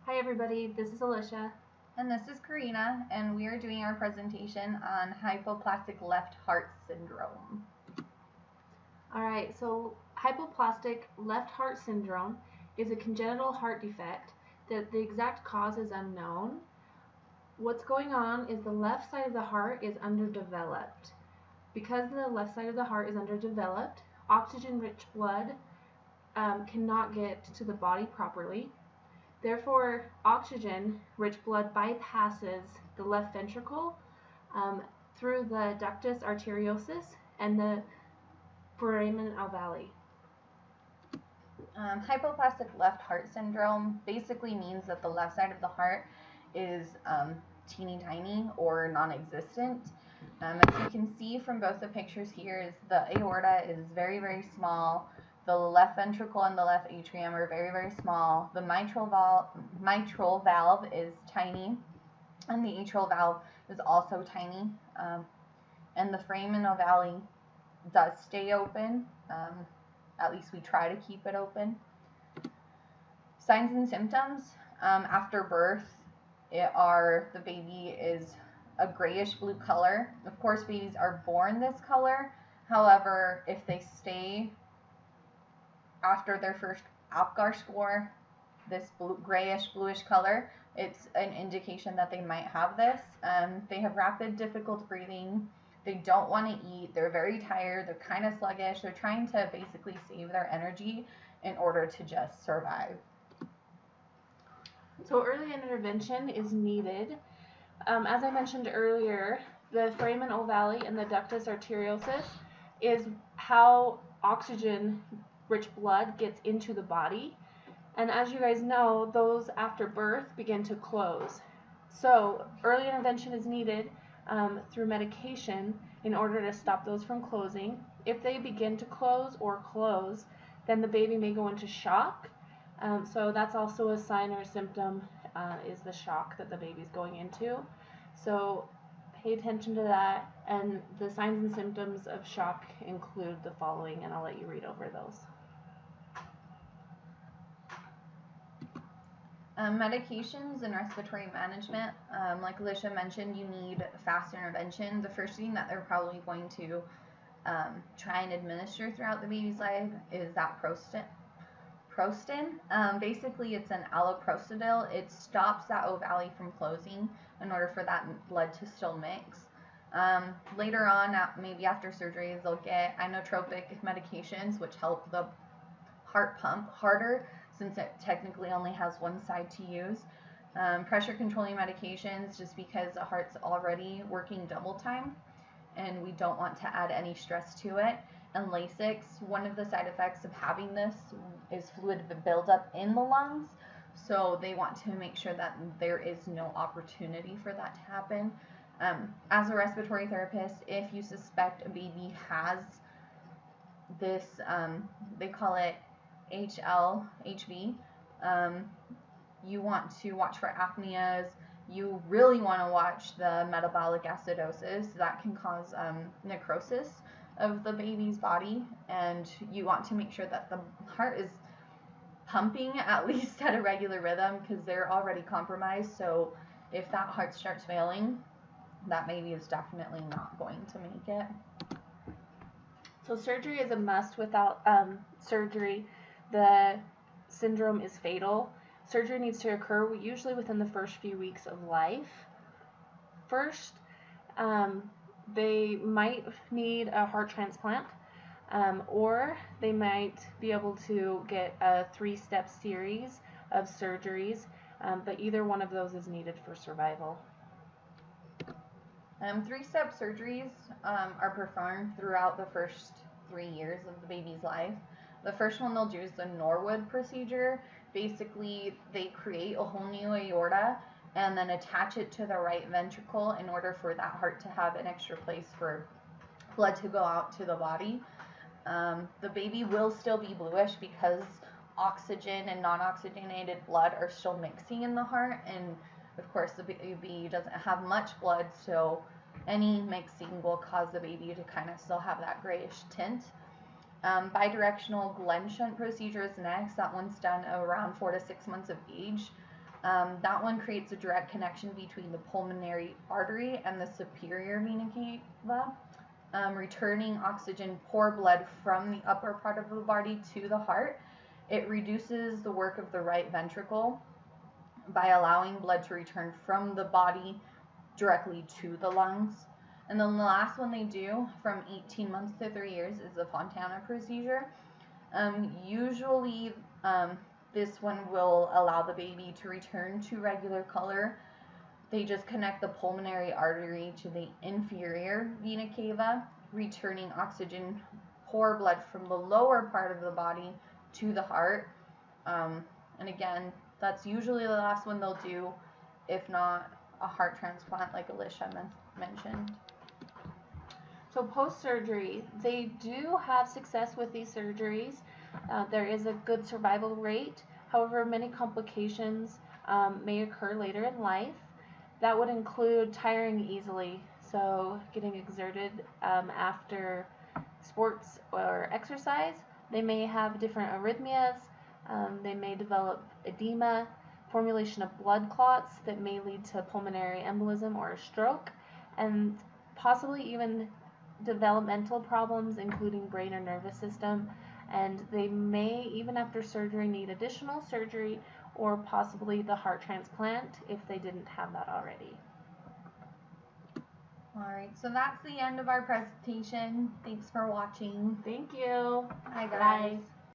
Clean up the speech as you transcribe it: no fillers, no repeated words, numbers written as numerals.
Hi everybody, this is Alicia. And this is Karina, and we are doing our presentation on hypoplastic left heart syndrome. Alright, so hypoplastic left heart syndrome is a congenital heart defect that the exact cause is unknown. What's going on is the left side of the heart is underdeveloped. Because the left side of the heart is underdeveloped, oxygen-rich blood cannot get to the body properly. Therefore, oxygen-rich blood bypasses the left ventricle through the ductus arteriosus and the foramen ovale. Hypoplastic left heart syndrome basically means that the left side of the heart is teeny tiny or non-existent. As you can see from both the pictures here, is the aorta is very, very small. The left ventricle and the left atrium are very, very small. The mitral valve is tiny, and the atrial valve is also tiny. And the foramen ovale does stay open. At least we try to keep it open. Signs and symptoms after birth the baby is a grayish blue color. Of course, babies are born this color. However, if they stay after their first Apgar score, this grayish bluish color, it's an indication that they might have this. They have rapid, difficult breathing. They don't want to eat. They're very tired. They're kind of sluggish. They're trying to basically save their energy in order to just survive. So early intervention is needed. As I mentioned earlier, the foramen ovale and the ductus arteriosus is how oxygen-rich blood gets into the body. And as you guys know, those after birth begin to close. So early intervention is needed through medication in order to stop those from closing. If they begin to close, then the baby may go into shock. So that's also a sign or a symptom is the shock that the baby's going into. So pay attention to that, and the signs and symptoms of shock include the following, and I'll let you read over those. Medications and respiratory management, like Alicia mentioned, you need fast intervention. The first thing that they're probably going to try and administer throughout the baby's life is that Prostin. Basically, it's an alloprostadil. It stops that ovale from closing in order for that blood to still mix. Later on, maybe after surgeries, they'll get inotropic medications, which help the heart pump harder, since it technically only has one side to use. Pressure controlling medications, just because the heart's already working double time and we don't want to add any stress to it. And Lasix, one of the side effects of having this is fluid buildup in the lungs, so they want to make sure that there is no opportunity for that to happen. As a respiratory therapist, if you suspect a baby has this, they call it HV, you want to watch for apneas. You really want to watch the metabolic acidosis that can cause necrosis of the baby's body, and you want to make sure that the heart is pumping at least at a regular rhythm, because they're already compromised. So if that heart starts failing, that baby is definitely not going to make it. So surgery is a must. Without surgery, the syndrome is fatal. Surgery needs to occur usually within the first few weeks of life. First, they might need a heart transplant, or they might be able to get a 3-step series of surgeries, but either one of those is needed for survival. 3-step surgeries are performed throughout the first 3 years of the baby's life. The first one they'll do is the Norwood procedure. Basically, they create a whole new aorta and then attach it to the right ventricle in order for that heart to have an extra place for blood to go out to the body. The baby will still be bluish because oxygen and non-oxygenated blood are still mixing in the heart, and of course the baby doesn't have much blood, so any mixing will cause the baby to kind of still have that grayish tint. Bidirectional Glenn shunt procedure is next. That one's done around 4 to 6 months of age. That one creates a direct connection between the pulmonary artery and the superior vena cava, returning oxygen poor blood from the upper part of the body to the heart. It reduces the work of the right ventricle by allowing blood to return from the body directly to the lungs. And then the last one they do from 18 months to 3 years is the Fontana procedure. Usually this one will allow the baby to return to regular color. They just connect the pulmonary artery to the inferior vena cava, returning oxygen poor blood from the lower part of the body to the heart. And again, that's usually the last one they'll do, if not a heart transplant like Alicia mentioned. So post-surgery, they do have success with these surgeries. There is a good survival rate. However, many complications may occur later in life. That would include tiring easily, so getting exerted after sports or exercise. They may have different arrhythmias. They may develop edema, formulation of blood clots that may lead to pulmonary embolism or a stroke, and possibly even developmental problems, including brain or nervous system. And they may, even after surgery, need additional surgery or possibly the heart transplant if they didn't have that already. Alright, so that's the end of our presentation. Thanks for watching. Thank you. Bye guys. Bye.